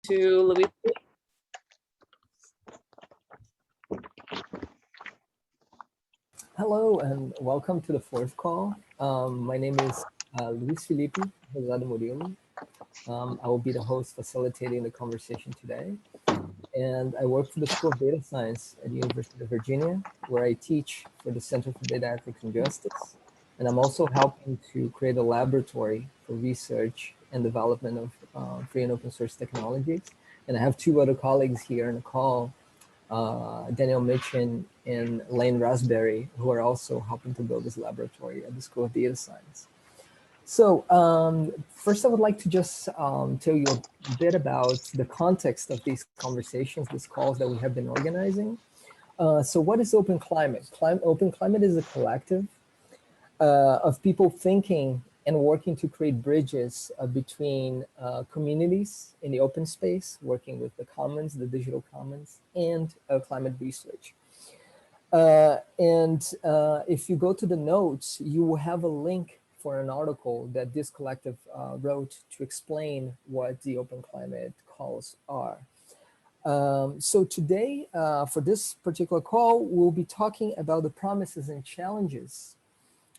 to Louise. Hello and welcome to the fourth call. My name is Luis Felipe Rosado Murilo. I will be the host facilitating the conversation today. And I work for the School of Data Science at the University of Virginia, where I teach for the Center for Data Ethics and Justice. And I'm also helping to create a laboratory for research and development of free and open source technologies. And I have two other colleagues here on the call, Daniel Mitchin and Lane Raspberry, who are also helping to build this laboratory at the School of Data Science. So first I would like to just tell you a bit about the context of these conversations, these calls that we have been organizing. So what is OpenClimate? OpenClimate is a collective of people thinking and working to create bridges between communities in the open space, working with the commons, the digital commons, and climate research. If you go to the notes, you will have a link for an article that this collective wrote to explain what the OpenClimate calls are. So today, for this particular call, we'll be talking about the promises and challenges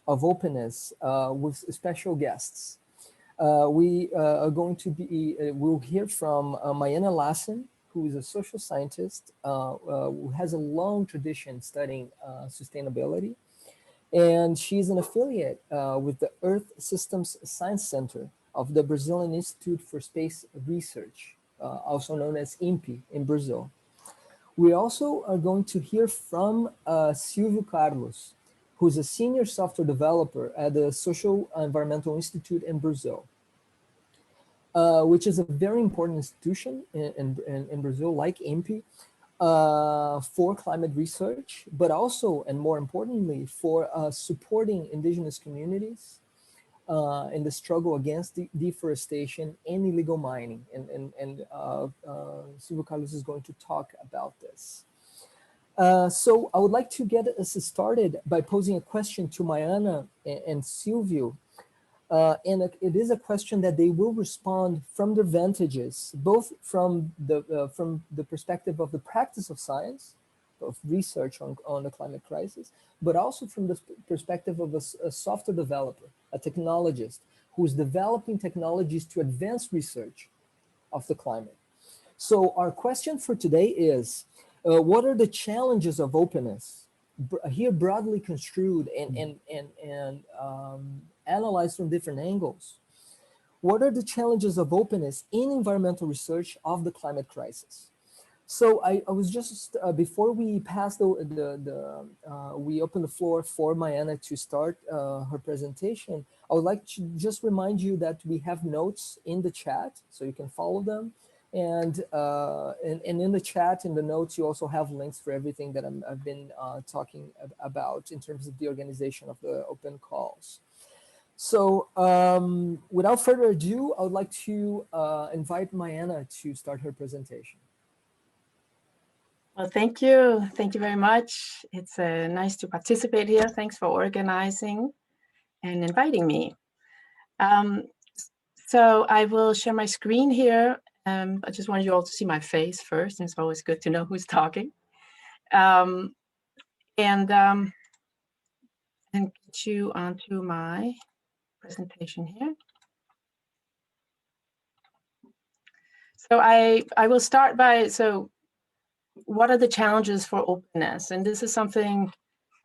of openness with special guests. We are going to be, we'll hear from Mariana Lassen, who is a social scientist who has a long tradition studying sustainability. And she's an affiliate with the Earth Systems Science Center of the Brazilian Institute for Space Research, also known as INPE in Brazil. We also are going to hear from Silvio Carlos, who's a senior software developer at the Social Environmental Institute in Brazil, which is a very important institution in Brazil, like INPE, for climate research, but also, and more importantly, for supporting indigenous communities in the struggle against deforestation and illegal mining. And Silvio Carlos is going to talk about this. So I would like to get us started by posing a question to Mariana and Silvio. And it is a question that they will respond from their vantages, both from the perspective of the practice of science, of research on the climate crisis, but also from the perspective of a software developer, a technologist, who is developing technologies to advance research of the climate. So our question for today is, what are the challenges of openness, here broadly construed and analyzed from different angles? What are the challenges of openness in environmental research of the climate crisis? So I was just, before we pass we open the floor for Mariana to start her presentation, I would like to just remind you that we have notes in the chat, so you can follow them. And in the chat, in the notes, you also have links for everything that I've been talking about in terms of the organization of the open calls. So without further ado, I would like to invite Mariana to start her presentation. Well, thank you. Thank you very much. It's nice to participate here. Thanks for organizing and inviting me. So I will share my screen here. I just wanted you all to see my face first, and it's always good to know who's talking. And get you onto my presentation here. So I will start by, so what are the challenges for openness? And this is something,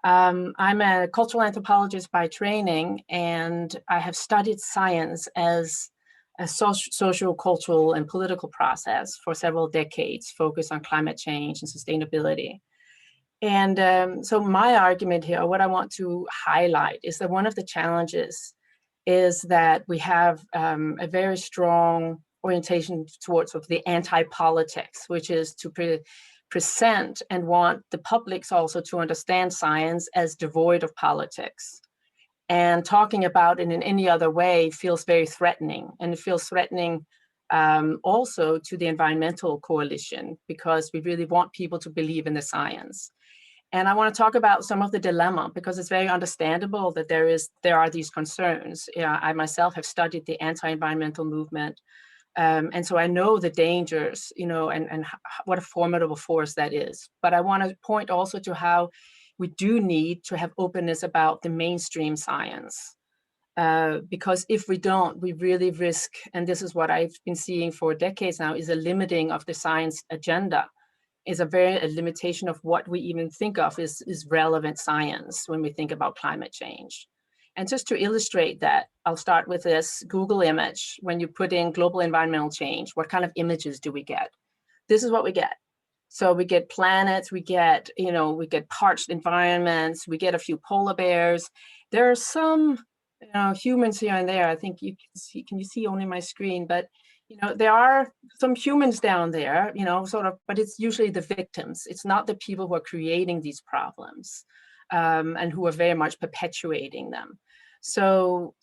I'm a cultural anthropologist by training, and I have studied science as a social, cultural, and political process for several decades, focused on climate change and sustainability. And so my argument here, what I want to highlight, is that one of the challenges is that we have a very strong orientation towards sort of the anti-politics, which is to present and want the publics also to understand science as devoid of politics. And talking about it in any other way feels very threatening. And it feels threatening also to the environmental coalition, because we really want people to believe in the science. And I want to talk about some of the dilemma, because it's very understandable that there are these concerns. I myself have studied the anti-environmental movement And so I know the dangers, you know, and what a formidable force that is. But I want to point also to how we do need to have openness about the mainstream science. Because if we don't, we really risk, and this is what I've been seeing for decades now, is a limiting of the science agenda, is a limitation of what we even think of is relevant science when we think about climate change. And just to illustrate that, I'll start with this Google image. When you put in global environmental change, what kind of images do we get? This is what we get. So we get planets, we get, you know, we get parched environments, we get a few polar bears. There are some, you know, humans here and there. I think you can you see only my screen, but you know, there are some humans down there, you know, sort of, but it's usually the victims. It's not the people who are creating these problems and who are very much perpetuating them. So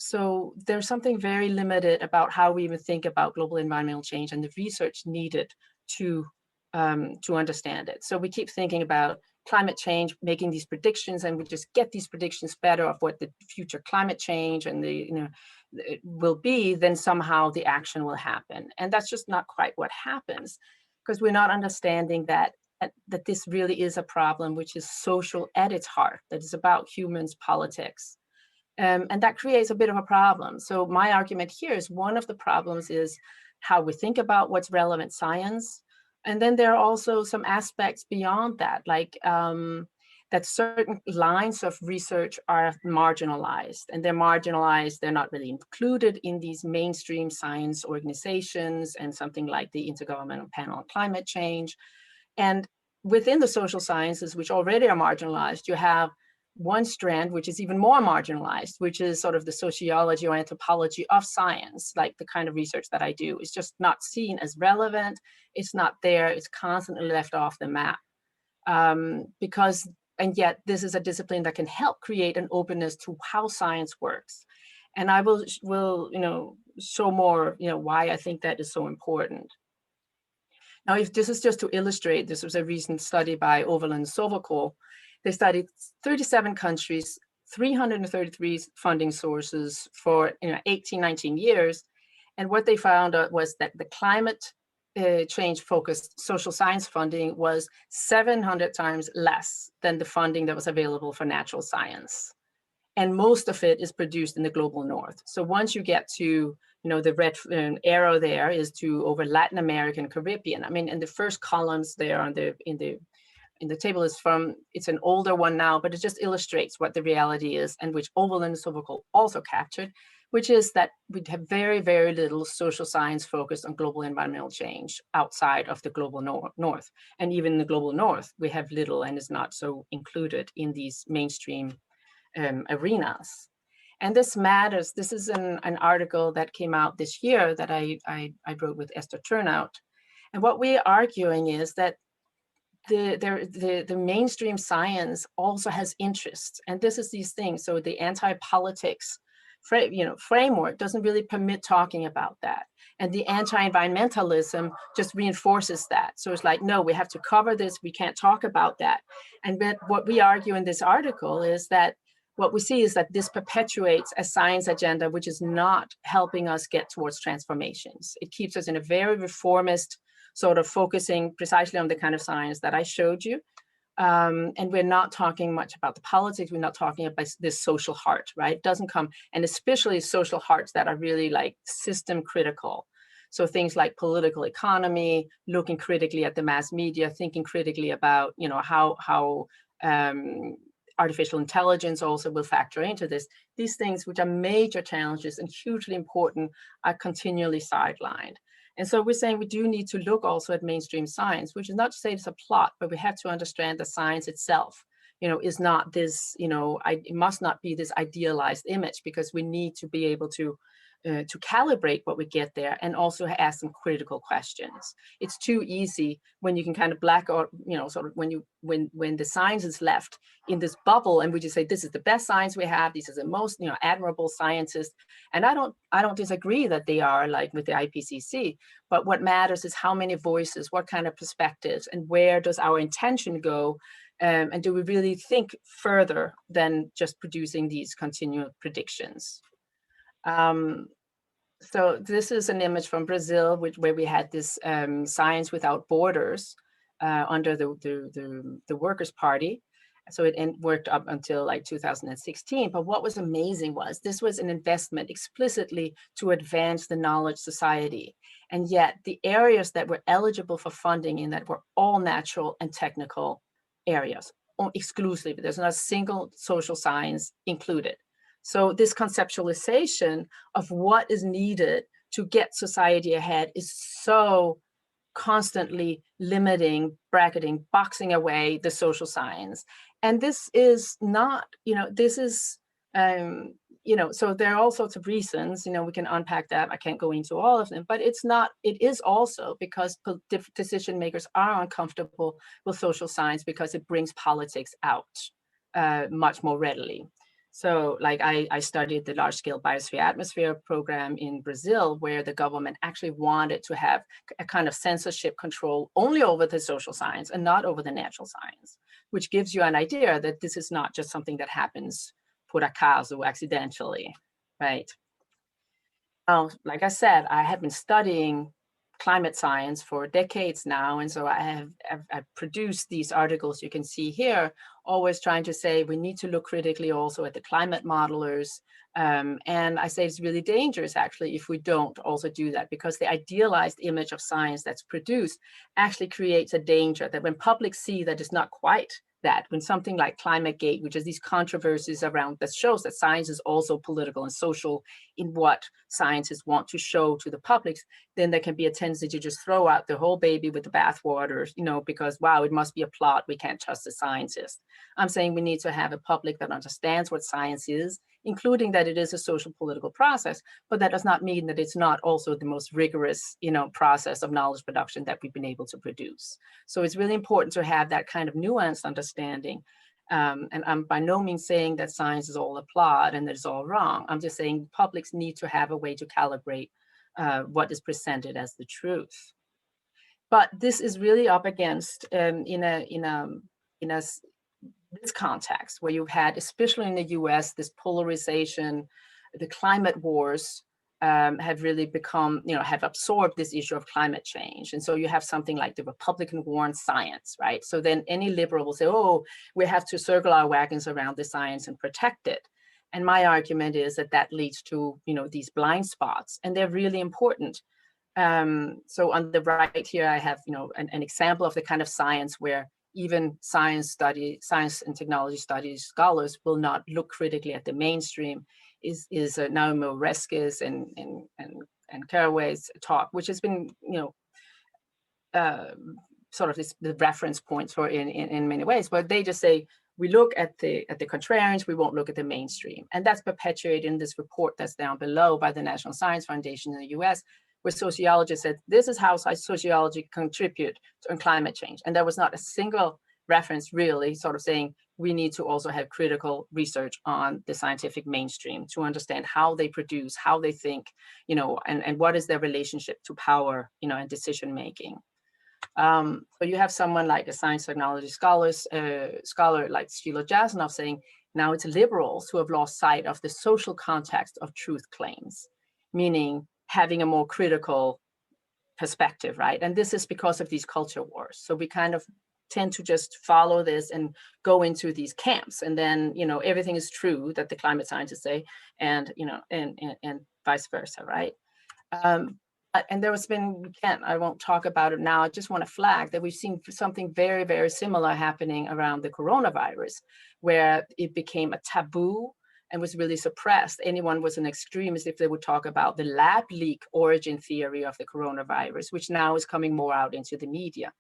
there's something very limited about how we even think about global environmental change and the research needed to understand it. So we keep thinking about climate change, making these predictions, and we just get these predictions better of what the future climate change and the, you know, it will be, then somehow the action will happen. And that's just not quite what happens, because we're not understanding that this really is a problem which is social at its heart, that is about humans, politics. And that creates a bit of a problem. So my argument here is one of the problems is how we think about what's relevant science. And then there are also some aspects beyond that, like that certain lines of research are marginalized, and they're marginalized. They're not really included in these mainstream science organizations and something like the Intergovernmental Panel on Climate Change. And within the social sciences, which already are marginalized, you have one strand which is even more marginalized, which is sort of the sociology or anthropology of science, like the kind of research that I do. Is just not seen as relevant. It's not there. It's constantly left off the map. Because, and yet this is a discipline that can help create an openness to how science works. And I will you know, show more, you know, why I think that is so important. Now, if this is just to illustrate, this was a recent study by Overland Sovokol. They studied 37 countries, 333 funding sources for 18, 19 years. And what they found was that the climate change focused social science funding was 700 times less than the funding that was available for natural science. And most of it is produced in the global north. So once you get to, you know, the red arrow there is to over Latin America and Caribbean. I mean, in the first columns there on in the table is from, it's an older one now, but it just illustrates what the reality is, and which Overland Sovokol also captured, which is that we have very, very little social science focused on global environmental change outside of the global north. And even in the global north, we have little and is not so included in these mainstream arenas. And this matters. This is an article that came out this year that I wrote with Esther Turnout. And what we're arguing is that the mainstream science also has interests, and this is these things. So the anti-politics framework doesn't really permit talking about that, and the anti-environmentalism just reinforces that. So it's like, no, we have to cover this. We can't talk about that. And what we argue in this article is that what we see is that this perpetuates a science agenda which is not helping us get towards transformations. It keeps us in a very reformist sort of focusing precisely on the kind of science that I showed you. And we're not talking much about the politics. We're not talking about this social heart, right? It doesn't come, and especially social hearts that are really like system critical. So things like political economy, looking critically at the mass media, thinking critically about, you know, how artificial intelligence also will factor into this. These things, which are major challenges and hugely important, are continually sidelined. And so we're saying we do need to look also at mainstream science, which is not to say it's a plot, but we have to understand the science itself, you know, is not this, you know, it must not be this idealized image, because we need to be able to calibrate what we get there and also ask some critical questions. It's too easy when you can kind of black out, you know, sort of when the science is left in this bubble and we just say, this is the best science we have, these are the most, you know, admirable scientists. And I don't disagree that they are, like with the IPCC, but what matters is how many voices, what kind of perspectives, and where does our intention go? And do we really think further than just producing these continual predictions? So this is an image from Brazil, where we had this Science Without Borders under the Workers' Party. So it worked up until like 2016. But what was amazing was this was an investment explicitly to advance the knowledge society. And yet the areas that were eligible for funding in that were all natural and technical areas, exclusively. There's not a single social science included. So this conceptualization of what is needed to get society ahead is so constantly limiting, bracketing, boxing away the social science. And this is not, this is, so there are all sorts of reasons, we can unpack that. I can't go into all of them, but it is also because decision makers are uncomfortable with social science because it brings politics out much more readily. So like I studied the large-scale biosphere atmosphere program in Brazil, where the government actually wanted to have a kind of censorship control only over the social science and not over the natural science, which gives you an idea that this is not just something that happens por acaso, accidentally, right? Like I said, I have been studying climate science for decades now. And so I've produced these articles you can see here, always trying to say we need to look critically also at the climate modelers. And I say it's really dangerous, actually, if we don't also do that, because the idealized image of science that's produced actually creates a danger that when public see that it's not quite that, when something like ClimateGate, which is these controversies around that shows that science is also political and social in what scientists want to show to the public, then there can be a tendency to just throw out the whole baby with the bathwater, because, wow, it must be a plot. We can't trust the scientists. I'm saying we need to have a public that understands what science is, including that it is a social political process, but that does not mean that it's not also the most rigorous, process of knowledge production that we've been able to produce. So it's really important to have that kind of nuanced understanding. And I'm by no means saying that science is all a plot and that it's all wrong. I'm just saying publics need to have a way to calibrate what is presented as the truth. But this is really up against this context where you've had, especially in the US, this polarization, the climate wars have really become, have absorbed this issue of climate change. And so you have something like the Republican war on science, right? So then any liberal will say, oh, we have to circle our wagons around the science and protect it. And my argument is that leads to, these blind spots, and they're really important. So on the right here, I have, an example of the kind of science where even science and technology studies scholars will not look critically at the mainstream is Naomi Oreskes and Caraway's talk, which has been, sort of the reference points for in many ways, but they just say, we look at the contrarians, we won't look at the mainstream. And that's perpetuated in this report that's down below by the National Science Foundation in the US, where sociologists said, this is how sociology contribute to climate change. And there was not a single reference really sort of saying, we need to also have critical research on the scientific mainstream to understand how they produce, how they think, and what is their relationship to power, and decision-making. So you have someone like a science technology scholar like Sheila Jasanoff saying, now it's liberals who have lost sight of the social context of truth claims, meaning having a more critical perspective, right? And this is because of these culture wars. So we kind of tend to just follow this and go into these camps, and then everything is true that the climate scientists say, and and vice versa, right? And there has been, I won't talk about it now. I just want to flag that we've seen something very, very similar happening around the coronavirus, where it became a taboo and was really suppressed. Anyone was an extremist if they would talk about the lab leak origin theory of the coronavirus, which now is coming more out into the media.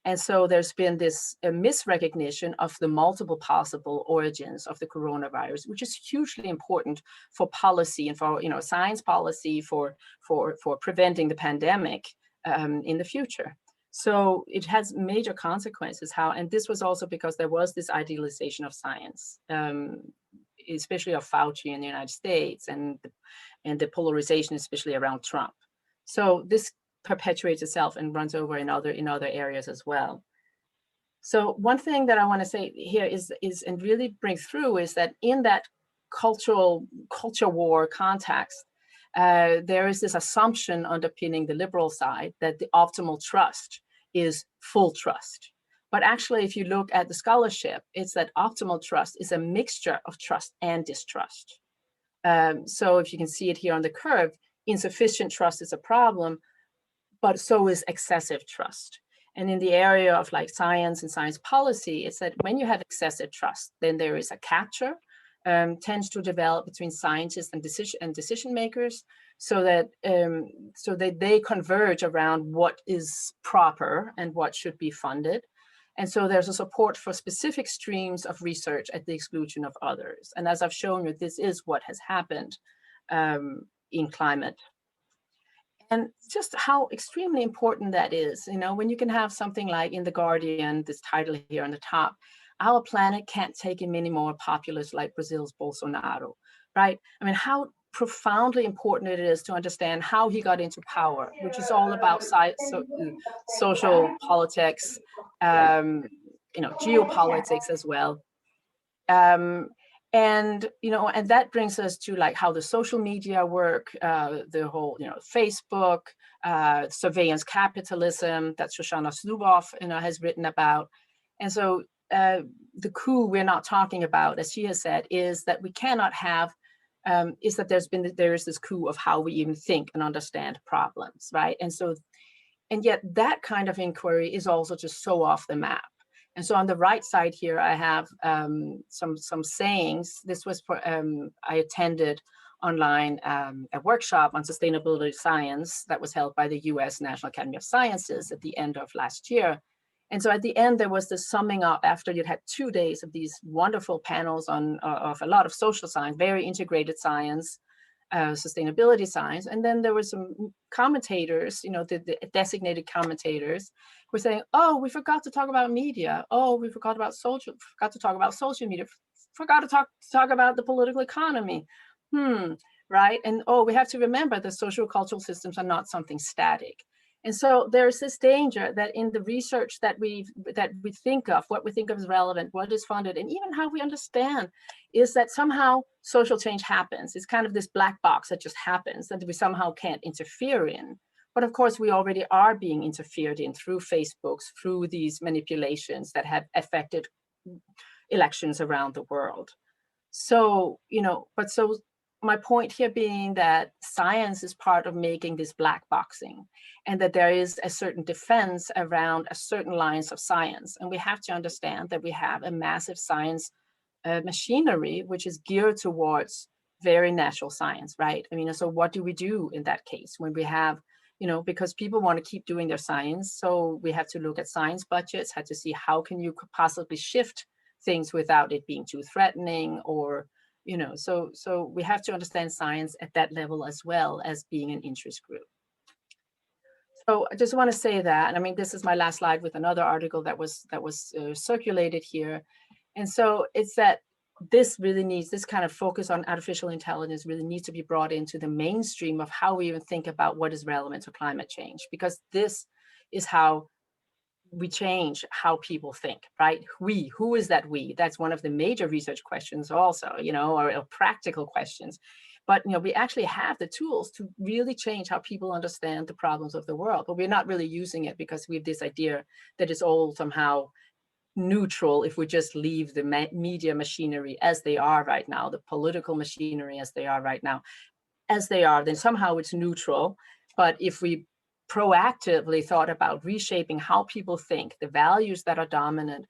And so there's been this misrecognition of the multiple possible origins of the coronavirus, which is hugely important for policy and for science policy for preventing the pandemic in the future. So it has major consequences. And this was also because there was this idealization of science, especially of Fauci in the United States, and the polarization, especially around Trump. So this perpetuates itself and runs over in other areas as well. So one thing that I want to say here is and really bring through is that in that culture war context, there is this assumption underpinning the liberal side that the optimal trust is full trust. But actually, if you look at the scholarship, it's that optimal trust is a mixture of trust and distrust. So if you can see it here on the curve, insufficient trust is a problem, but so is excessive trust. And in the area of like science and science policy, it's that when you have excessive trust, then there is a capture, tends to develop between scientists and decision makers, so that they converge around what is proper and what should be funded. And so there's a support for specific streams of research at the exclusion of others. And as I've shown you, this is what has happened in climate. And just how extremely important that is, when you can have something like in The Guardian, this title here on the top, our planet can't take in many more populists like Brazil's Bolsonaro, right? I mean, how profoundly important it is to understand how he got into power, which is all about social politics, geopolitics as well. And that brings us to like how the social media work, the whole Facebook, surveillance capitalism that Shoshana Zuboff has written about. And so the coup we're not talking about, as she has said, is that we cannot have is that there is this coup of how we even think and understand problems, right? And yet that kind of inquiry is also just so off the map. And so on the right side here, I have some sayings. This was for, I attended online a workshop on sustainability science that was held by the US National Academy of Sciences at the end of last year. And so at the end, there was this summing up after you'd had 2 days of these wonderful panels of a lot of social science, very integrated science, sustainability science. And then there were some commentators, the designated commentators were saying, oh, we forgot to talk about media. Oh, we forgot to talk about social media, forgot to talk about the political economy. Right? And oh, we have to remember that social cultural systems are not something static. And so there's this danger that in the research that we think of, what we think of as relevant, what is funded, and even how we understand, is that somehow social change happens. It's kind of this black box that just happens that we somehow can't interfere in. But of course, we already are being interfered in through Facebooks, through these manipulations that have affected elections around the world. So, my point here being that science is part of making this black boxing, and that there is a certain defense around a certain lines of science. And we have to understand that we have a massive science machinery, which is geared towards very natural science, right? I mean, so what do we do in that case when we have, because people want to keep doing their science. So we have to look at science budgets, have to see how can you possibly shift things without it being too threatening, or so we have to understand science at that level as well as being an interest group. So I just want to say that, I mean, this is my last slide with another article that was circulated here. And so it's that this kind of focus on artificial intelligence really needs to be brought into the mainstream of how we even think about what is relevant to climate change, because this is how we change how people think, right? Who is that we? That's one of the major research questions also, or practical questions. But, we actually have the tools to really change how people understand the problems of the world, but we're not really using it because we have this idea that it's all somehow neutral if we just leave the media machinery as they are right now, the political machinery as they are right now, then somehow it's neutral. But if we proactively thought about reshaping how people think, the values that are dominant,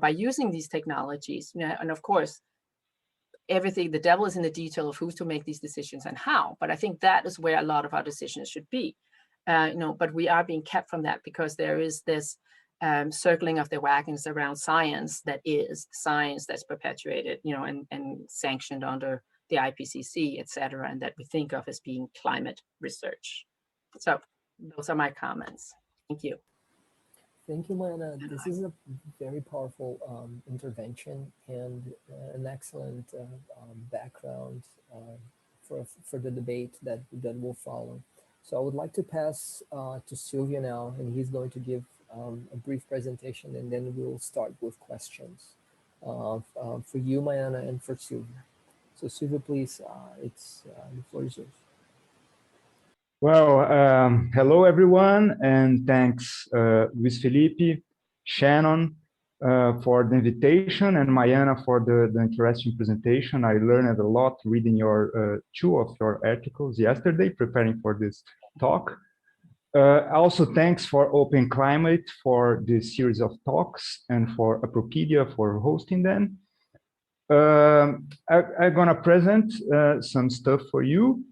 by using these technologies, and of course, everything, the devil is in the detail of who's to make these decisions and how. But I think that is where a lot of our decisions should be. But we are being kept from that because there is this circling of the wagons around science that is science that's perpetuated, and sanctioned under the IPCC, et cetera, and that we think of as being climate research. So those are my comments. Thank you. Thank you, Mana. This is a very powerful intervention and an excellent background for the debate that will follow. So I would like to pass to Sylvia now, and he's going to give a brief presentation, and then we'll start with questions for you, Mayana, and for Sylvia. So Sylvia, please, the floor is yours. Well, hello everyone, and thanks Luis Felipe, Shannon for the invitation, and Mayana for the interesting presentation. I learned a lot reading your two of your articles yesterday, preparing for this talk. Also, thanks for OpenClimate for this series of talks and for Apropedia for hosting them. I'm gonna present some stuff for you.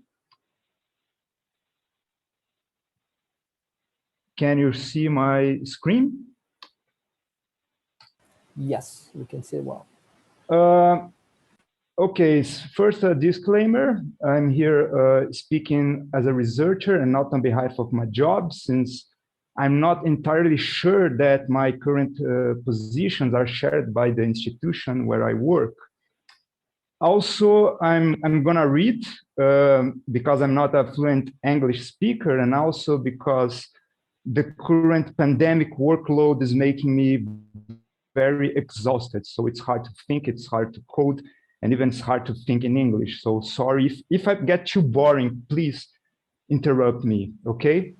Can you see my screen? Yes, we can see it well. Okay, first a disclaimer. I'm here speaking as a researcher and not on behalf of my job, since I'm not entirely sure that my current positions are shared by the institution where I work. Also, I'm gonna read because I'm not a fluent English speaker, and also because the current pandemic workload is making me very exhausted. So it's hard to think, it's hard to code, and even it's hard to think in English. So sorry if I get too boring, please interrupt me, okay?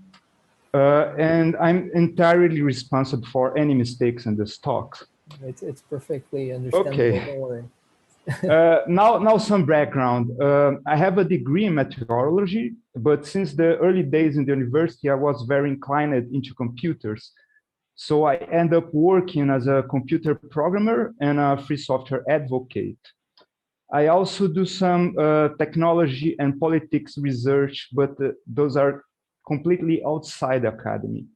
And I'm entirely responsible for any mistakes in this talk. It's perfectly understandable. Okay. Don't worry. Now some background. I have a degree in meteorology, but since the early days in the university, I was very inclined into computers. So I end up working as a computer programmer and a free software advocate. I also do some technology and politics research, but those are completely outside the academy.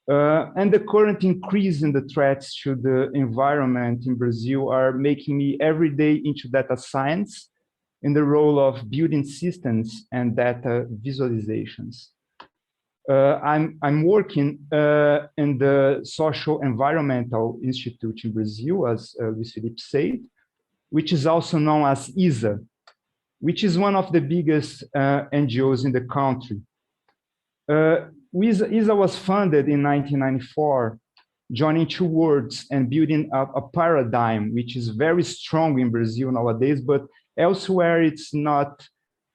And the current increase in the threats to the environment in Brazil are making me every day into data science in the role of building systems and data visualizations. I'm working in the Social Environmental Institute in Brazil, as Luis Felipe said, which is also known as ISA, which is one of the biggest NGOs in the country. ISA was funded in 1994, joining two words and building a paradigm, which is very strong in Brazil nowadays, but elsewhere it's not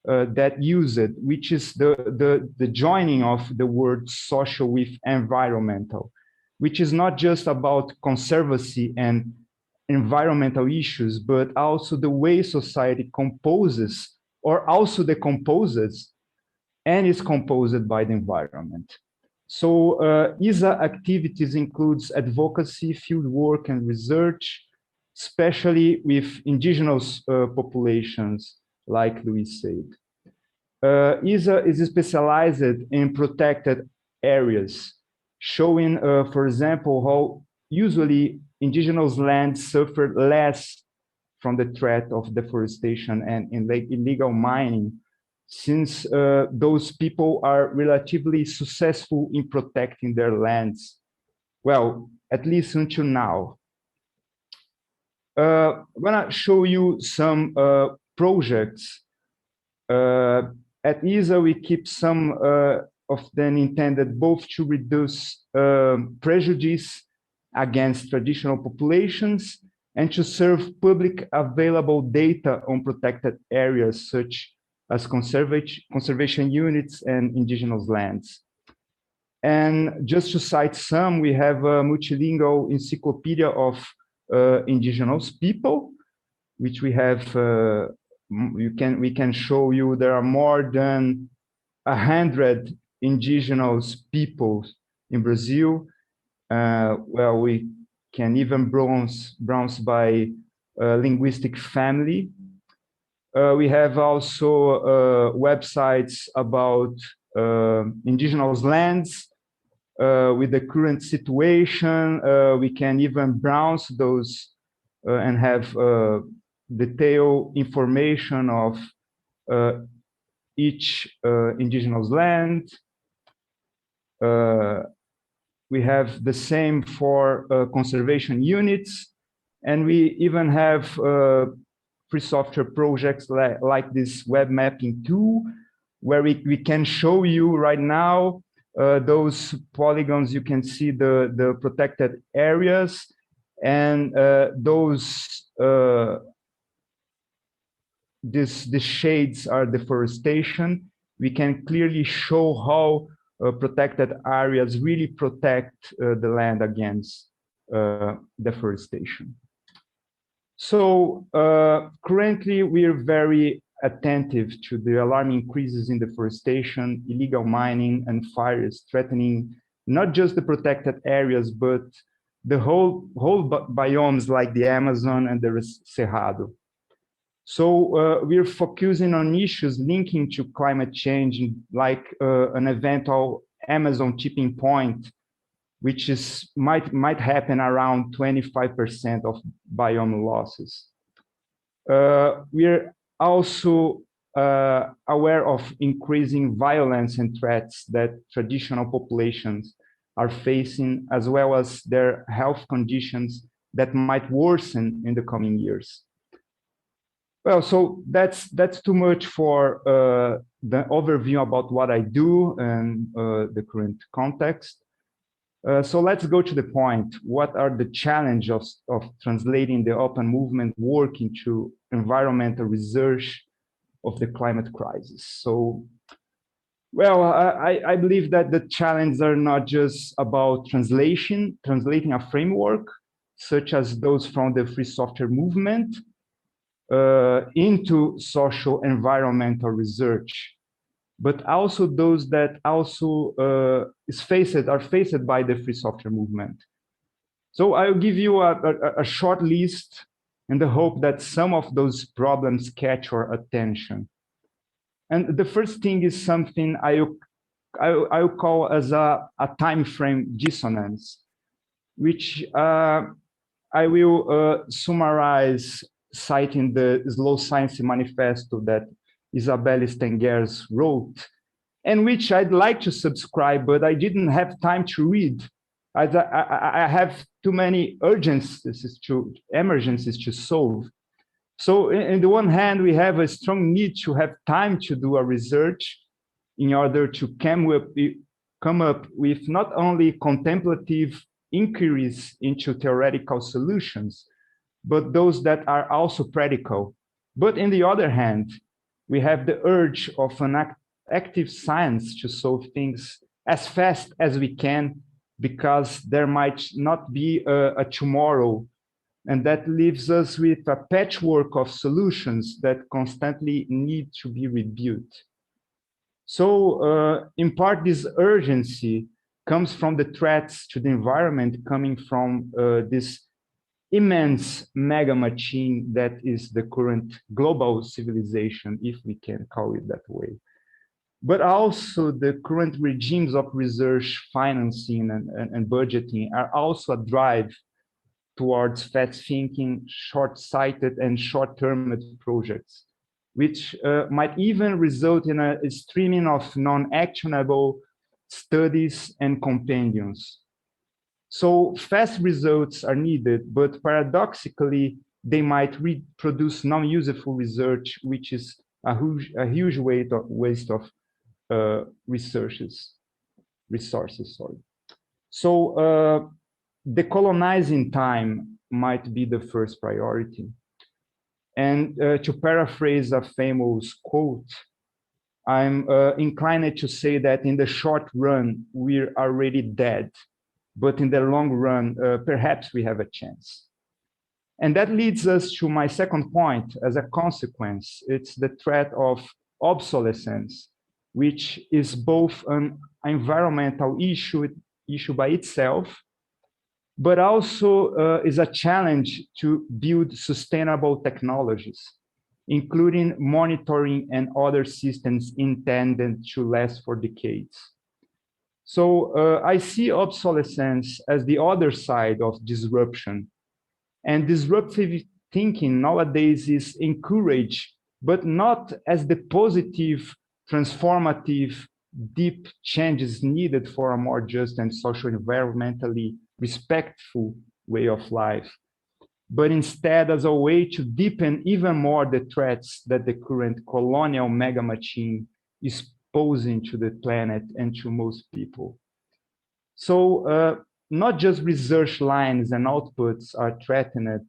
that used, which is the joining of the word social with environmental, which is not just about conservancy and environmental issues, but also the way society composes or also decomposes and is composed by the environment. So ISA activities includes advocacy, field work, and research, especially with indigenous populations, like Luis said. ISA is specialized in protected areas, showing, for example, how usually indigenous lands suffer less from the threat of deforestation and illegal mining, since those people are relatively successful in protecting their lands. Well, at least until now. I'm gonna show you some projects. At ISA, we keep some of them intended both to reduce prejudice against traditional populations and to serve public available data on protected areas such as conservation units and indigenous lands. And just to cite some, we have a multilingual encyclopedia of indigenous people, which we have, we can show you there are more than 100 indigenous peoples in Brazil. Well, we can even browse by linguistic family. We have also websites about indigenous lands with the current situation. We can even browse those and have detailed information of each indigenous land. We have the same for conservation units, and we even have free software projects like this web mapping tool, where we can show you right now those polygons. You can see the protected areas, and those the shades are deforestation, we can clearly show how protected areas really protect the land against deforestation. So currently, we are very attentive to the alarming increases in deforestation, illegal mining, and fires threatening not just the protected areas, but the whole biomes like the Amazon and the Cerrado. So we're focusing on issues linking to climate change, like an eventual Amazon tipping point, which might happen around 25% of biome losses. We're also aware of increasing violence and threats that traditional populations are facing, as well as their health conditions that might worsen in the coming years. Well, so that's too much for the overview about what I do and the current context. So let's go to the point. What are the challenges of translating the open movement work into environmental research of the climate crisis? So, well, I believe that the challenges are not just about translating a framework, such as those from the free software movement, into social environmental research, but also those that also are faced by the free software movement. So I'll give you a short list in the hope that some of those problems catch your attention. And the first thing is something I'll call as a time frame dissonance, which I will summarize citing the Slow Science Manifesto that Isabelle Stengers wrote, and which I'd like to subscribe, but I didn't have time to read. I have too many emergencies to solve. So on the one hand, we have a strong need to have time to do a research in order to come up with not only contemplative inquiries into theoretical solutions, but those that are also practical. But on the other hand, we have the urge of an active science to solve things as fast as we can, because there might not be a tomorrow. And that leaves us with a patchwork of solutions that constantly need to be rebuilt. So in part, this urgency comes from the threats to the environment coming from this immense mega machine that is the current global civilization, if we can call it that way. But also the current regimes of research, financing, and budgeting are also a drive towards fast thinking, short-sighted, and short-term projects, which might even result in a streaming of non-actionable studies and compendiums. So fast results are needed, but paradoxically, they might produce non-useful research, which is a huge waste of resources. Sorry. So decolonizing time might be the first priority. And to paraphrase a famous quote, I'm inclined to say that in the short run, we're already dead. But in the long run, perhaps we have a chance. And that leads us to my second point. As a consequence, it's the threat of obsolescence, which is both an environmental issue by itself, but also is a challenge to build sustainable technologies, including monitoring and other systems intended to last for decades. So I see obsolescence as the other side of disruption. And disruptive thinking nowadays is encouraged, but not as the positive, transformative, deep changes needed for a more just and social environmentally respectful way of life, but instead as a way to deepen even more the threats that the current colonial mega machine is posing to the planet and to most people. So not just research lines and outputs are threatened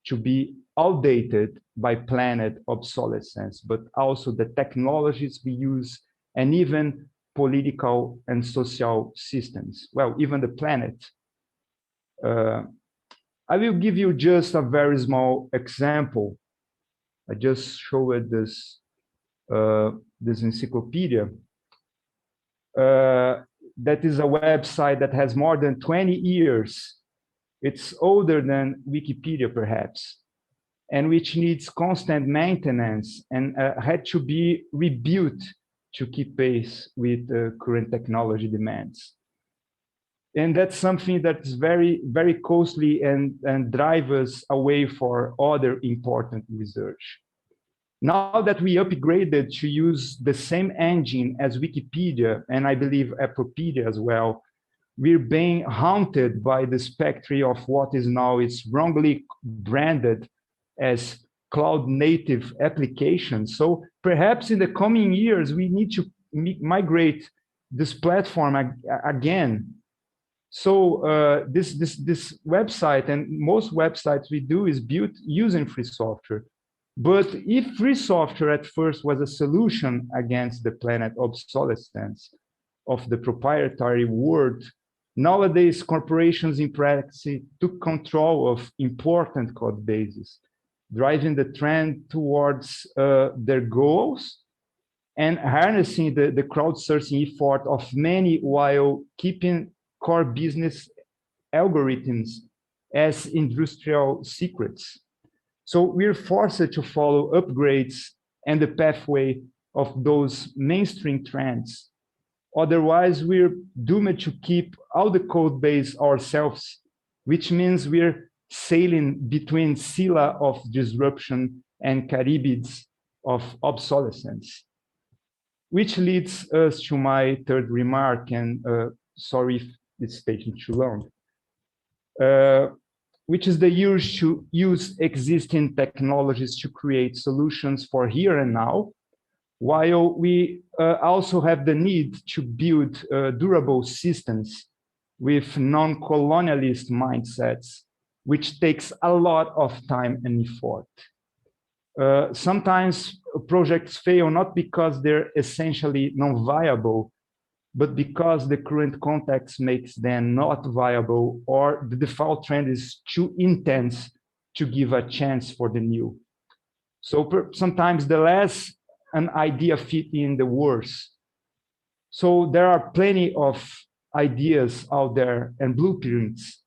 to be outdated by planned obsolescence, but also the technologies we use and even political and social systems, well, even the planet. I will give you just a very small example. I just showed this, this encyclopedia. That is a website that has more than 20 years. It's older than Wikipedia, perhaps, and which needs constant maintenance and had to be rebuilt to keep pace with current technology demands. And that's something that's very, very costly and drives us away for other important research. Now that we upgraded to use the same engine as Wikipedia, and I believe Applepedia as well, we're being haunted by the spectre of what is now is wrongly branded as cloud native applications. So perhaps in the coming years, we need to migrate this platform again. So this website and most websites we do is built using free software. But if free software at first was a solution against the planet obsolescence of the proprietary world, nowadays corporations in practice took control of important code bases, driving the trend towards their goals and harnessing the crowdsourcing effort of many while keeping core business algorithms as industrial secrets. So we're forced to follow upgrades and the pathway of those mainstream trends. Otherwise, we're doomed to keep all the code base ourselves, which means we're sailing between Scylla of disruption and Caribbeans of obsolescence. Which leads us to my third remark, and sorry if it's taking too long. Which is the urge to use existing technologies to create solutions for here and now, while we also have the need to build durable systems with non-colonialist mindsets, which takes a lot of time and effort. Sometimes projects fail not because they're essentially non-viable, but because the current context makes them not viable, or the default trend is too intense to give a chance for the new. So sometimes the less an idea fit in, the worse. So there are plenty of ideas out there and blueprints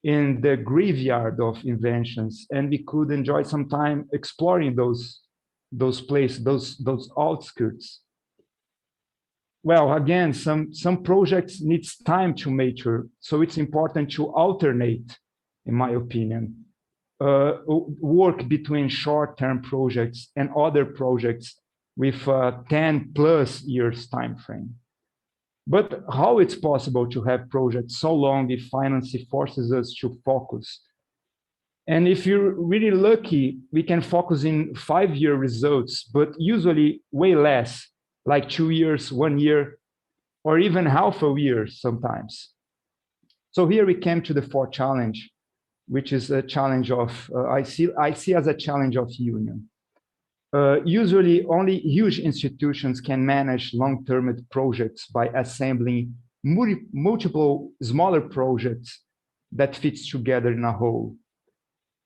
in the graveyard of inventions, and we could enjoy some time exploring those places, those outskirts. Well, again, some projects needs time to mature, so it's important to alternate, in my opinion, work between short-term projects and other projects with a 10+ years time frame. But how it's possible to have projects so long if financing forces us to focus? And if you're really lucky, we can focus in 5-year results, but usually way less, like 2 years, 1 year, or even half a year sometimes. So here we came to the fourth challenge, which is a challenge of, I see as a challenge of union. Usually only huge institutions can manage long-term projects by assembling multiple smaller projects that fits together in a whole.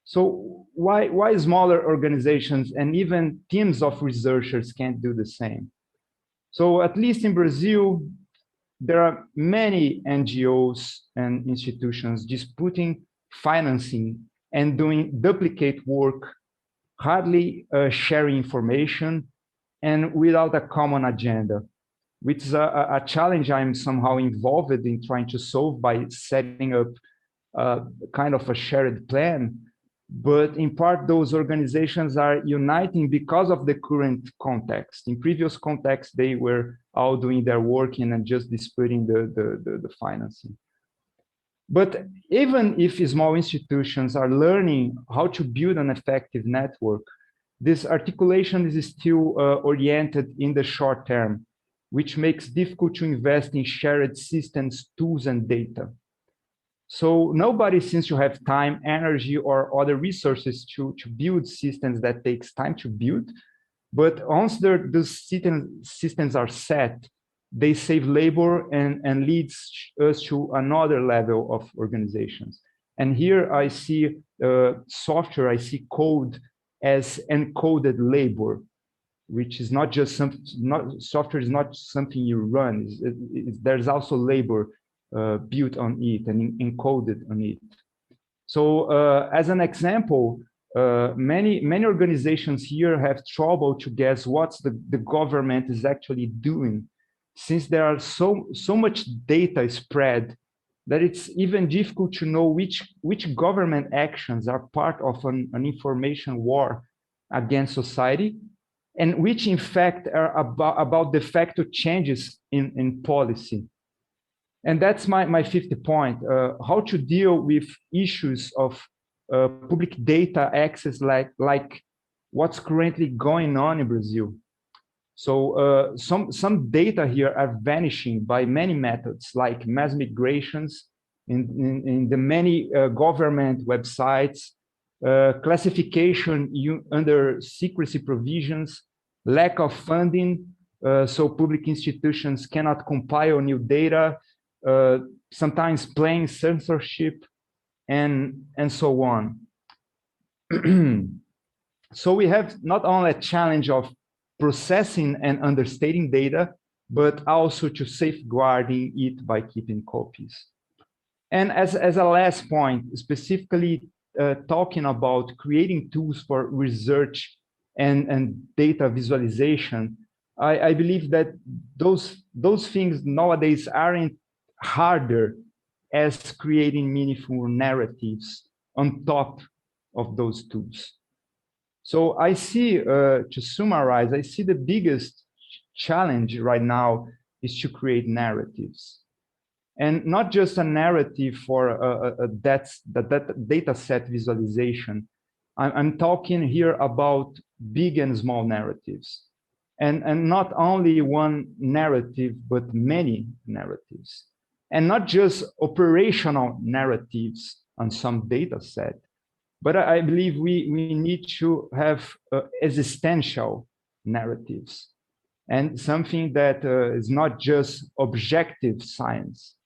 So why smaller organizations and even teams of researchers can't do the same? So at least in Brazil, there are many NGOs and institutions disputing financing and doing duplicate work, hardly sharing information, and without a common agenda, which is a challenge I'm somehow involved in trying to solve by setting up kind of a shared plan. But in part, those organizations are uniting because of the current context. In previous contexts, they were all doing their work and just disputing the financing. But even if small institutions are learning how to build an effective network, this articulation is still oriented in the short term, which makes it difficult to invest in shared systems, tools, and data. So nobody seems to have time, energy, or other resources to build systems that takes time to build, But once those systems are set, they save labor and leads us to another level of organizations. And here I see software, I see code as encoded labor, which is not just something, software is not something you run. There's also labor built on it and encoded on it. So as an example, many organizations here have trouble to guess what the government is actually doing, since there are so much data spread that it's even difficult to know which government actions are part of an information war against society, and which in fact are about de facto changes in policy. And that's my fifth point, how to deal with issues of public data access like what's currently going on in Brazil. So some data here are vanishing by many methods, like mass migrations in the many government websites, classification under secrecy provisions, lack of funding, so public institutions cannot compile new data, sometimes plain censorship, and so on. So we have not only a challenge of processing and understanding data, but also to safeguarding it by keeping copies. And as a last point, specifically talking about creating tools for research and data visualization, I believe that those things nowadays aren't harder as creating meaningful narratives on top of those tools. So I see, to summarize, I see the biggest challenge right now is to create narratives. And not just a narrative for that data set visualization. I'm talking here about big and small narratives. And not only one narrative, but many narratives. And not just operational narratives on some data set, but I believe we need to have existential narratives, and something that is not just objective science.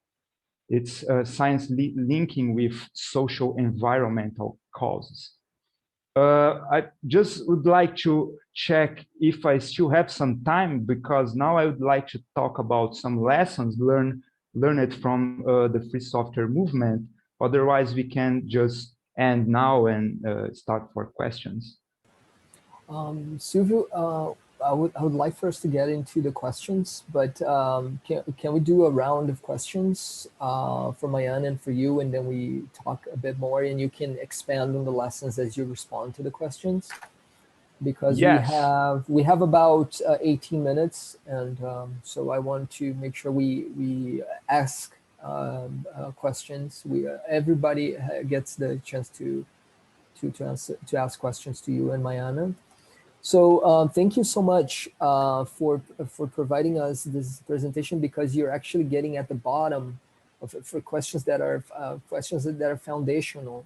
It's science linking with social environmental causes. I just would like to check if I still have some time, because now I would like to talk about some lessons learned from the free software movement. Otherwise, we can just end now and start for questions. Silvio, I would like for us to get into the questions, but can we do a round of questions for Mariana and for you, and then we talk a bit more, and you can expand on the lessons as you respond to the questions, because yes, we have about 18 minutes, and so I want to make sure we ask questions. Everybody gets the chance to ask questions to you and Mariana. So thank you so much for providing us this presentation, because you're actually getting at the bottom for questions that are foundational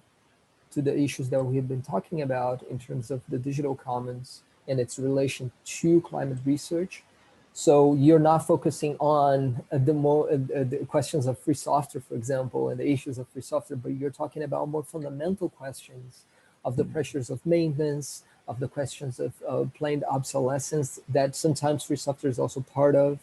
to the issues that we have been talking about in terms of the digital commons and its relation to climate research. So you're not focusing on the questions of free software, for example, and the issues of free software, but you're talking about more fundamental questions of the pressures of maintenance, of the questions of planned obsolescence that sometimes free software is also part of,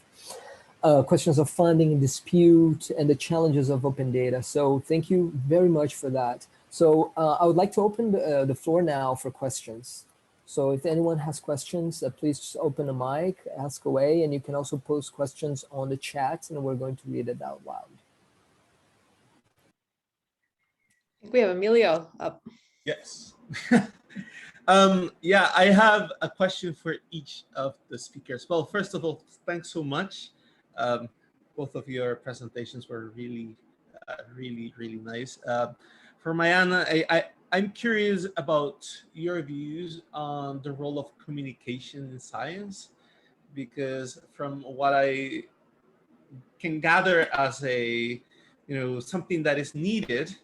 questions of funding and dispute, and the challenges of open data. So thank you very much for that. So I would like to open the floor now for questions. So if anyone has questions, please just open the mic, ask away, and you can also post questions on the chat, and we're going to read it out loud. I think we have Emilio up. Yes. Yeah, I have a question for each of the speakers. Well, first of all, thanks so much. Both of your presentations were really, really nice. For Mariana, I'm curious about your views on the role of communication in science, because from what I can gather as something that is needed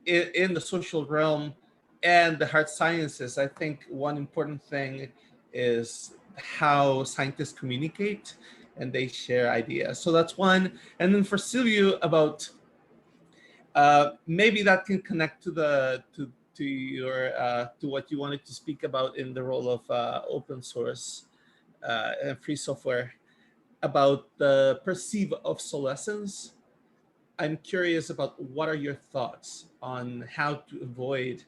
in the social realm, and the hard sciences, I think one important thing is how scientists communicate and they share ideas. So that's one. And then for Silvio, about maybe that can connect to the to your to what you wanted to speak about in the role of open source and free software, about the perceived obsolescence. I'm curious about what are your thoughts on how to avoid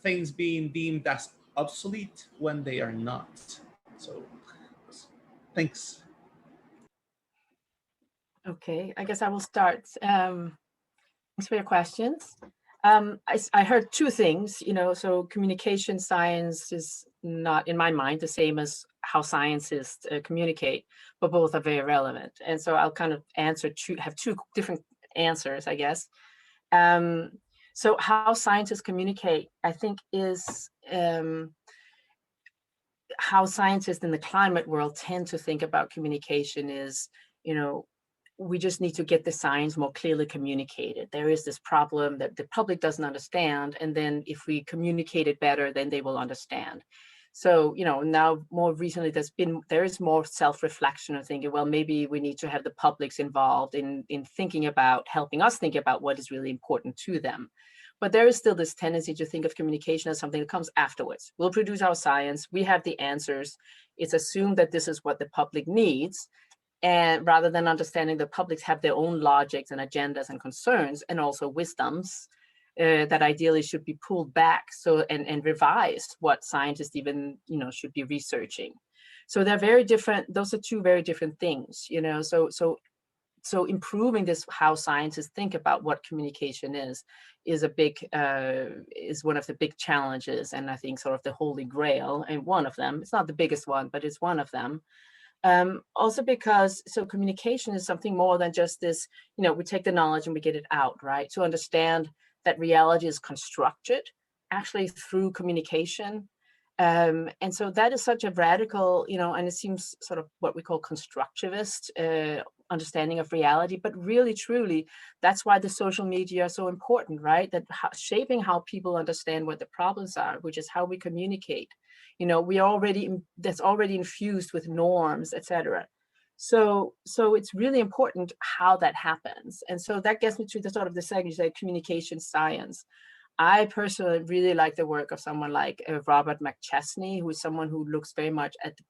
things being deemed as obsolete when they are not. So, thanks. Okay, I guess I will start. Thanks for your questions. I heard two things, so communication science is not, in my mind, the same as how scientists communicate, but both are very relevant. And so I'll kind of have two different answers, I guess. So how scientists communicate, I think, is how scientists in the climate world tend to think about communication is, we just need to get the science more clearly communicated. There is this problem that the public doesn't understand, and then if we communicate it better, then they will understand. So, now more recently, there is more self-reflection and thinking, well, maybe we need to have the publics involved in thinking about, helping us think about what is really important to them. But there is still this tendency to think of communication as something that comes afterwards. We'll produce our science, we have the answers. It's assumed that this is what the public needs. And rather than understanding the publics have their own logics and agendas and concerns, and also wisdoms that ideally should be pulled back and revised what scientists even should be researching. So they're very different. Those are two very different things. So improving this, how scientists think about what communication is one of the big challenges, and I think sort of the holy grail. And one of them, it's not the biggest one, but it's one of them. Also because, communication is something more than just this, we take the knowledge and we get it out, right? To understand that reality is constructed actually through communication. And so that is such a radical, and it seems sort of what we call constructivist understanding of reality, but really, truly, that's why the social media are so important, right? That shaping how people understand what the problems are, which is how we communicate. That's already infused with norms, etc. So it's really important how that happens. And so that gets me to the sort of the second, you say communication science. I personally really like the work of someone like Robert McChesney, who is someone who looks very much at the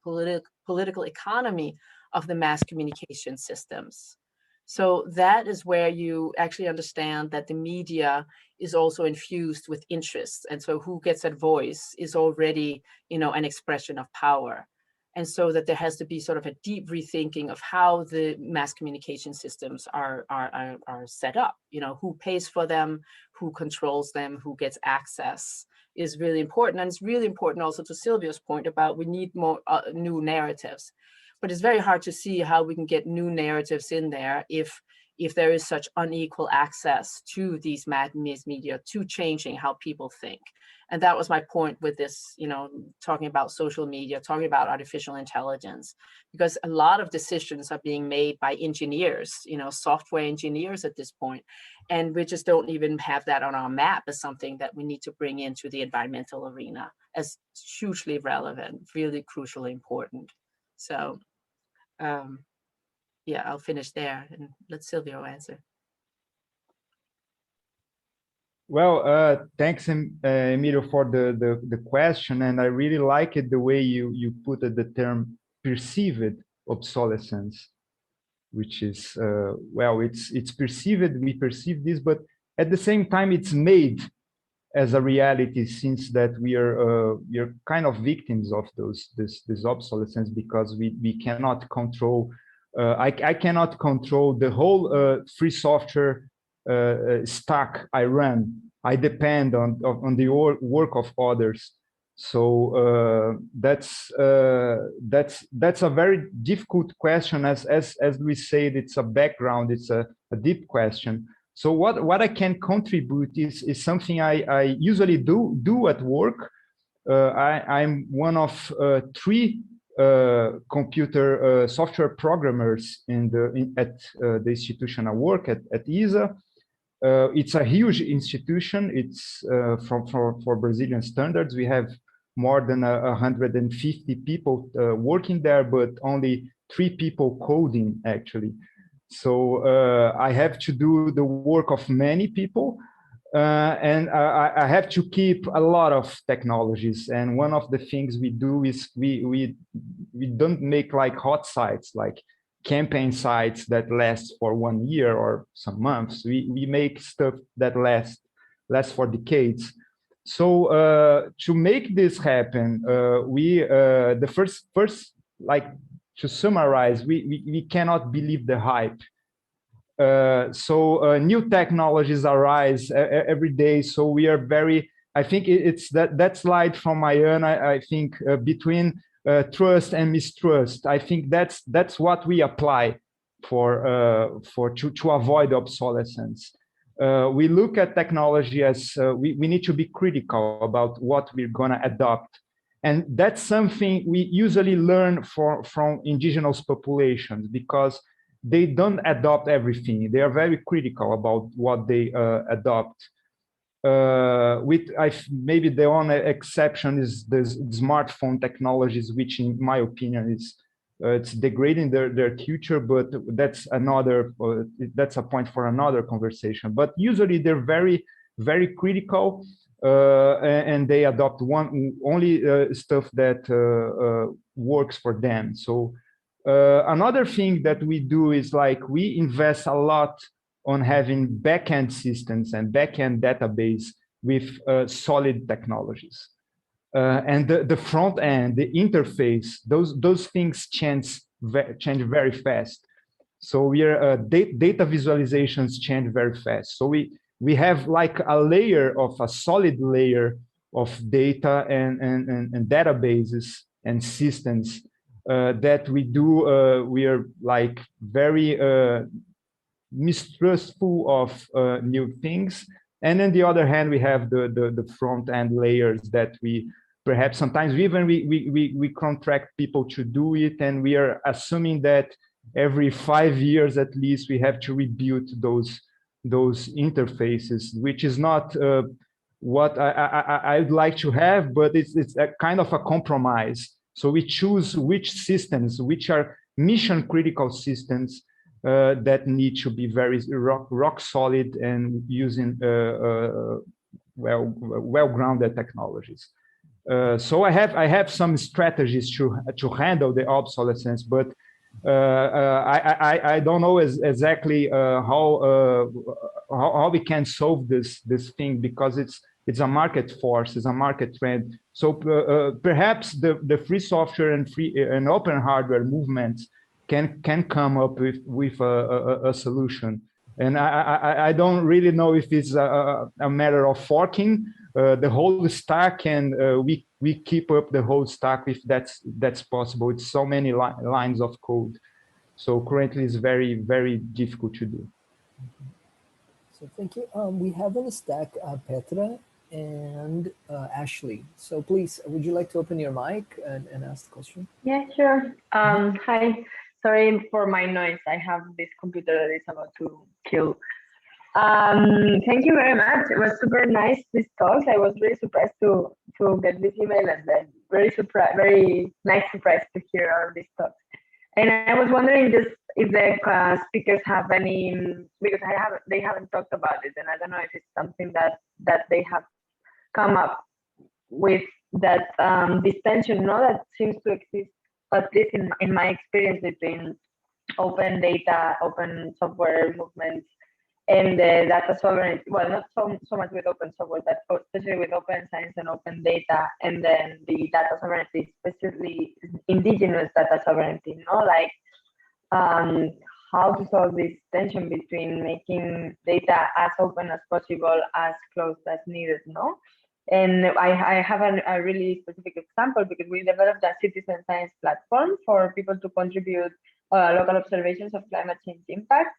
political economy of the mass communication systems. So that is where you actually understand that the media is also infused with interests. And so who gets that voice is already, an expression of power. And so that there has to be sort of a deep rethinking of how the mass communication systems are set up. Who pays for them, who controls them, who gets access is really important. And it's really important also to Silvio's point about we need more new narratives. But it's very hard to see how we can get new narratives in there if there is such unequal access to these mass media, to changing how people think. And that was my point with this, talking about social media, talking about artificial intelligence, because a lot of decisions are being made by engineers, software engineers at this point. And we just don't even have that on our map as something that we need to bring into the environmental arena as hugely relevant, really crucially important. So, yeah, I'll finish there and let Silvio answer. Well, thanks, Emilio, for the question, and I really like it the way you put the term perceived obsolescence, which is it's perceived. We perceive this, but at the same time, it's made as a reality, since that we are kind of victims of this obsolescence, because we cannot control. I cannot control the whole free software stack I run. I depend on the work of others. So that's a very difficult question. As we said, it's a background. It's a deep question. So what I can contribute is something I usually do at work. I'm one of 3 computer software programmers at the institution I work at ESA. It's a huge institution. It's for Brazilian standards. We have more than 150 people working there, but only 3 people coding actually. So I have to do the work of many people, and I have to keep a lot of technologies. And one of the things we do is we don't make like hot sites, like campaign sites that last for 1 year or some months. We make stuff that lasts for decades. So to make this happen, the first like to summarize, we cannot believe the hype. So new technologies arise every day. So we are very, I think it's that slide from Mayan, I think between trust and mistrust. I think that's what we apply to avoid obsolescence. We look at technology as we need to be critical about what we're going to adopt. And that's something we usually learn from indigenous populations, because they don't adopt everything. They are very critical about what they adopt. Maybe the only exception is the smartphone technologies, which in my opinion is it's degrading their future, but that's a point for another conversation. But usually they're very, very critical, and they adopt only stuff that works for them. So another thing that we do is like we invest a lot on having backend systems and backend database with solid technologies. And the front end, the interface, those things change very fast. So data visualizations change very fast. So we have like a solid layer of data and databases and systems that we are like very mistrustful of new things. And on the other hand, we have the front end layers that we perhaps sometimes we contract people to do it, and we are assuming that every 5 years at least we have to rebuild those interfaces, which is not what I'd like to have, but it's a kind of a compromise. So we choose which systems, which are mission critical systems that need to be very rock solid and using well-grounded technologies. So I have some strategies to handle the obsolescence, but I don't know exactly how we can solve this thing, because it's a market force, it's a market trend. So perhaps the free software and open hardware movements can come up with a solution. And I don't really know if it's a matter of forking the whole stack, and we keep up the whole stack if that's possible. It's so many lines of code. So currently it's very, very difficult to do. So thank you. We have on the stack Petra and Ashley. So please, would you like to open your mic and ask the question? Yeah, sure. Hi, sorry for my noise. I have this computer that is about to kill. Thank you very much. It was super nice, this talk. I was really surprised to get this email, and then very nice surprise to hear all these talks. And I was wondering just if the speakers have any, because they haven't talked about it, and I don't know if it's something that they have come up with, that this tension, that seems to exist, at least in my experience, between open data, open software movements, and the data sovereignty. Well, not so much with open software, but especially with open science and open data, and then the data sovereignty, especially indigenous data sovereignty. Like how to solve this tension between making data as open as possible, as close as needed. And I have a really specific example, because we developed a citizen science platform for people to contribute local observations of climate change impacts.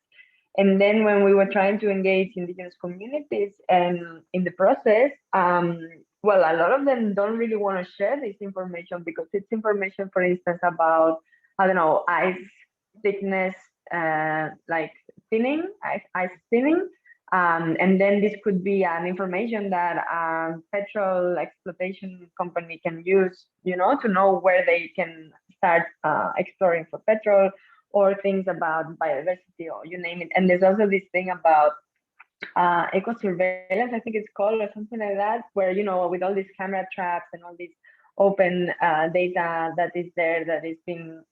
And then when we were trying to engage indigenous communities and in the process, well, a lot of them don't really want to share this information, because it's information, for instance, about, I don't know, ice thickness, like thinning, ice thinning, And then this could be an information that petrol exploitation company can use, to know where they can start exploring for petrol, or things about biodiversity, or you name it. And there's also this thing about eco surveillance, I think it's called, or something like that, where, with all these camera traps and all these open data that is there, that is being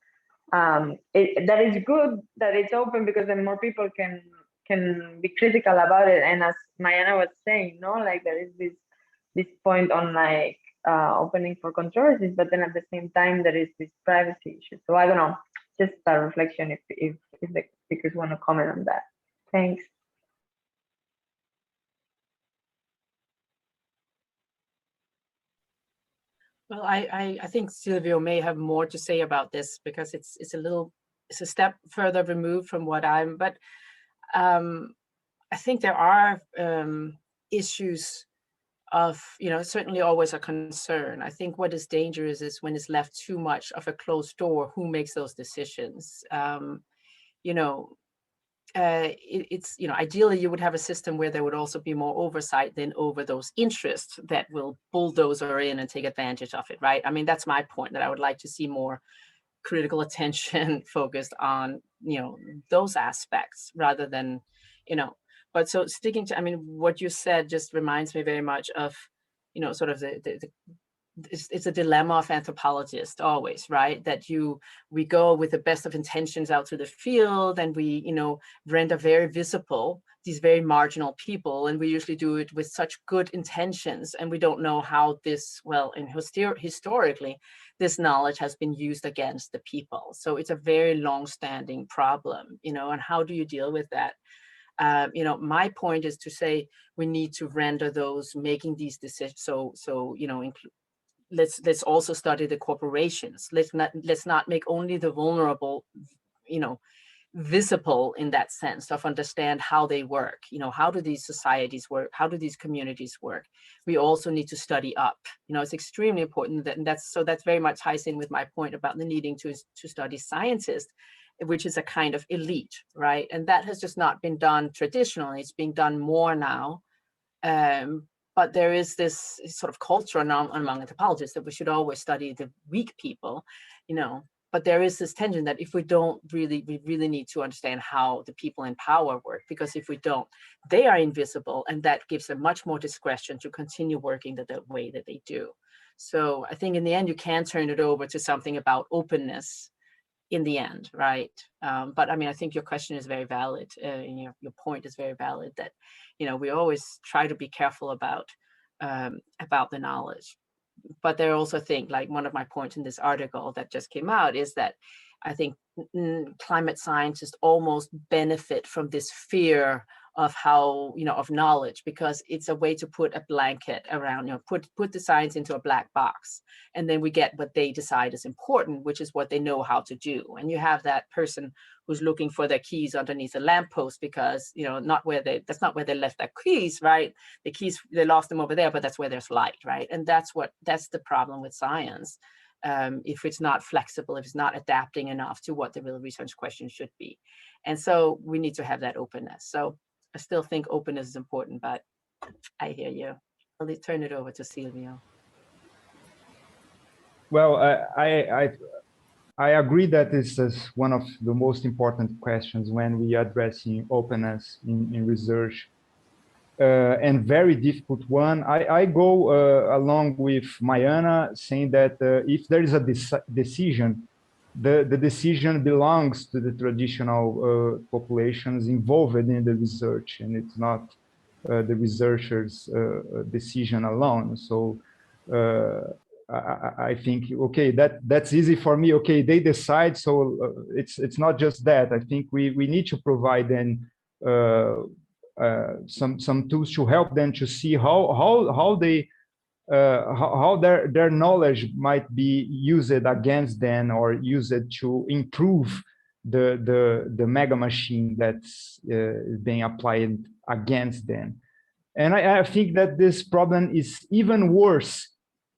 that is good that it's open, because then more people can be critical about it. And as Mariana was saying, like there is this point on like opening for controversies, but then at the same time there is this privacy issue. So I don't know, just a reflection if the speakers want to comment on that. Thanks. Well, I think Silvio may have more to say about this, because it's a step further removed from what I'm, but I think there are issues of, certainly always a concern. I think what is dangerous is when it's left too much of a closed door, who makes those decisions? It's, ideally you would have a system where there would also be more oversight than over those interests that will bulldoze in and take advantage of it, right? I mean, that's my point, that I would like to see more critical attention focused on, those aspects rather than, but so sticking to, I mean, what you said just reminds me very much of, sort of it's a dilemma of anthropologists always, right? That we go with the best of intentions out to the field, and we, render very visible these very marginal people, and we usually do it with such good intentions, and we don't know how this, well, and historically, this knowledge has been used against the people. So it's a very long-standing problem, and how do you deal with that? My point is to say we need to render those making these decisions. So let's also study the corporations. Let's not make only the vulnerable, visible in that sense of understand how they work. How do these societies work? How do these communities work? We also need to study up. It's extremely important that, and that's very much ties in with my point about the needing to study scientists, which is a kind of elite, right? And that has just not been done traditionally. It's being done more now. But there is this sort of culture among anthropologists that we should always study the weak people, but there is this tension that if we really need to understand how the people in power work, because if we don't, they are invisible, and that gives them much more discretion to continue working the way that they do. So I think in the end, you can turn it over to something about openness in the end, right? But I mean, I think your question is very valid, and your point is very valid, that we always try to be careful about the knowledge. But there are also things, like one of my points in this article that just came out is that I think climate scientists almost benefit from this fear of how, of knowledge, because it's a way to put a blanket around, put the science into a black box, and then we get what they decide is important, which is what they know how to do. And you have that person who's looking for their keys underneath a lamppost, because that's not where they left their keys, right? The keys, they lost them over there, but that's where there's light, right? And that's the problem with science. If it's not flexible, if it's not adapting enough to what the real research question should be. And so we need to have that openness. So I still think openness is important, but I hear you. I'll turn it over to Silvio. Well, I agree that this is one of the most important questions when we are addressing openness in research, and very difficult one. I go along with Mariana, saying that if there is a decision, the decision belongs to the traditional populations involved in the research, and it's not the researchers' decision alone. So I think, okay, that's easy for me. Okay, they decide, so it's not just that. I think we need to provide them some tools to help them to see how their knowledge might be used against them, or used to improve the mega machine that's being applied against them. And I think that this problem is even worse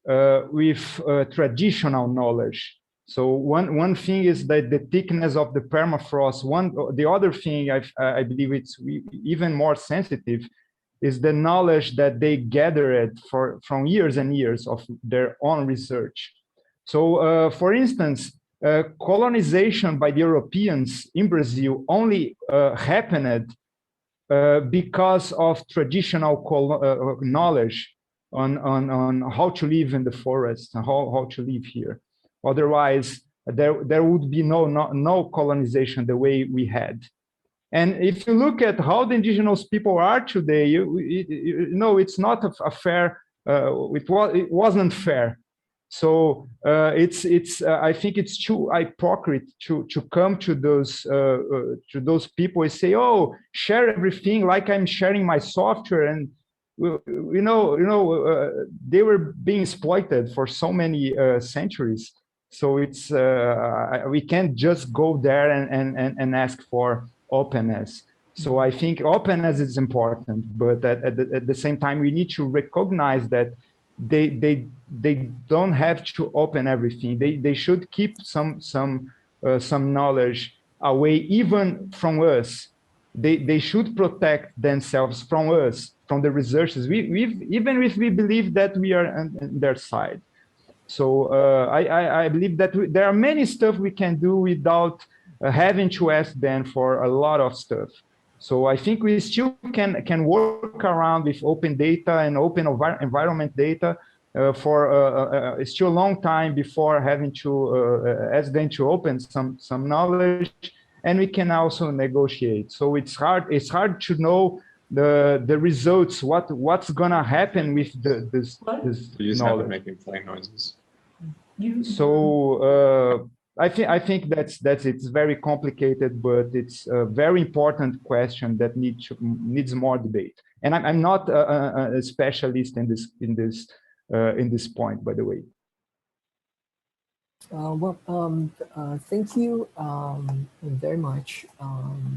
with traditional knowledge, So one thing is that the thickness of the permafrost. The other thing I believe it's even more sensitive is the knowledge that they gathered from years and years of their own research. So, for instance, colonization by the Europeans in Brazil only happened because of traditional knowledge on how to live in the forest and how to live here. Otherwise, there would be no colonization the way we had. And if you look at how the indigenous people are today, you know it's not a fair. It wasn't fair. So I think it's too hypocrite to come to those people and say, oh, share everything like I'm sharing my software, and they were being exploited for so many centuries. So it's we can't just go there and ask for openness. So I think openness is important, but at the same time, we need to recognize that they don't have to open everything. They should keep some knowledge away, even from us. They should protect themselves from us, from the researchers. Even if we believe that we are on their side. So I believe that there are many stuff we can do without having to ask them for a lot of stuff. So I think we still can work around with open data and open environment data for still a long time before having to ask them to open some knowledge, and we can also negotiate. So it's hard to know the results, what's gonna happen with this You just knowledge. have it making flying noises. So I think that's it. It's very complicated, but it's a very important question that needs more debate. And I'm not a specialist in this point, by the way. Thank you very much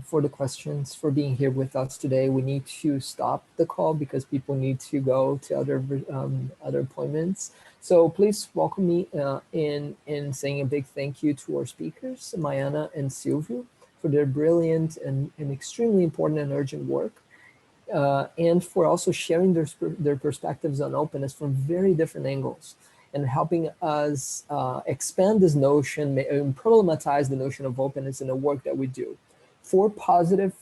for the questions, for being here with us today. We need to stop the call because people need to go to other appointments. So please welcome me in saying a big thank you to our speakers, Mayana and Silvio, for their brilliant and extremely important and urgent work. And for also sharing their perspectives on openness from very different angles and helping us expand this notion and problematize the notion of openness in the work that we do for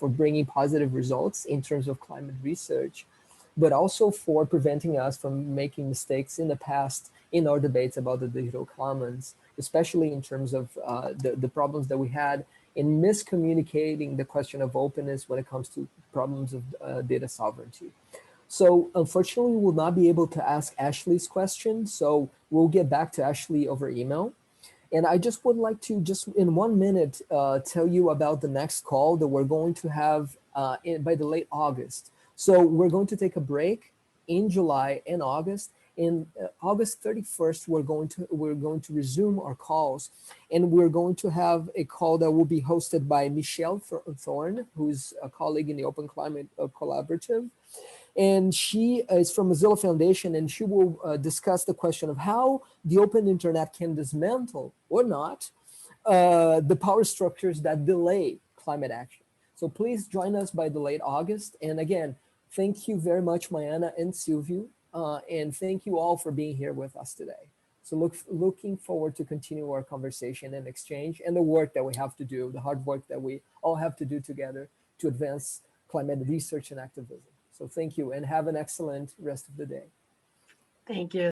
bringing positive results in terms of climate research, but also for preventing us from making mistakes in the past in our debates about the digital commons, especially in terms of the problems that we had in miscommunicating the question of openness when it comes to problems of data sovereignty. So unfortunately, we will not be able to ask Ashley's question. So we'll get back to Ashley over email. And I just would like to just in 1 minute tell you about the next call that we're going to have by the late August. So we're going to take a break in July and August. In August 31st, we're going to resume our calls, and we're going to have a call that will be hosted by Michelle Thorne, who's a colleague in the OpenClimate Collaborative. And she is from Mozilla Foundation, and she will discuss the question of how the open internet can dismantle or not the power structures that delay climate action. So please join us by the late August. And again, thank you very much, Mayana and Silvio. And thank you all for being here with us today. So looking forward to continue our conversation and exchange and the work that we have to do, the hard work that we all have to do together to advance climate research and activism. So thank you and have an excellent rest of the day. Thank you.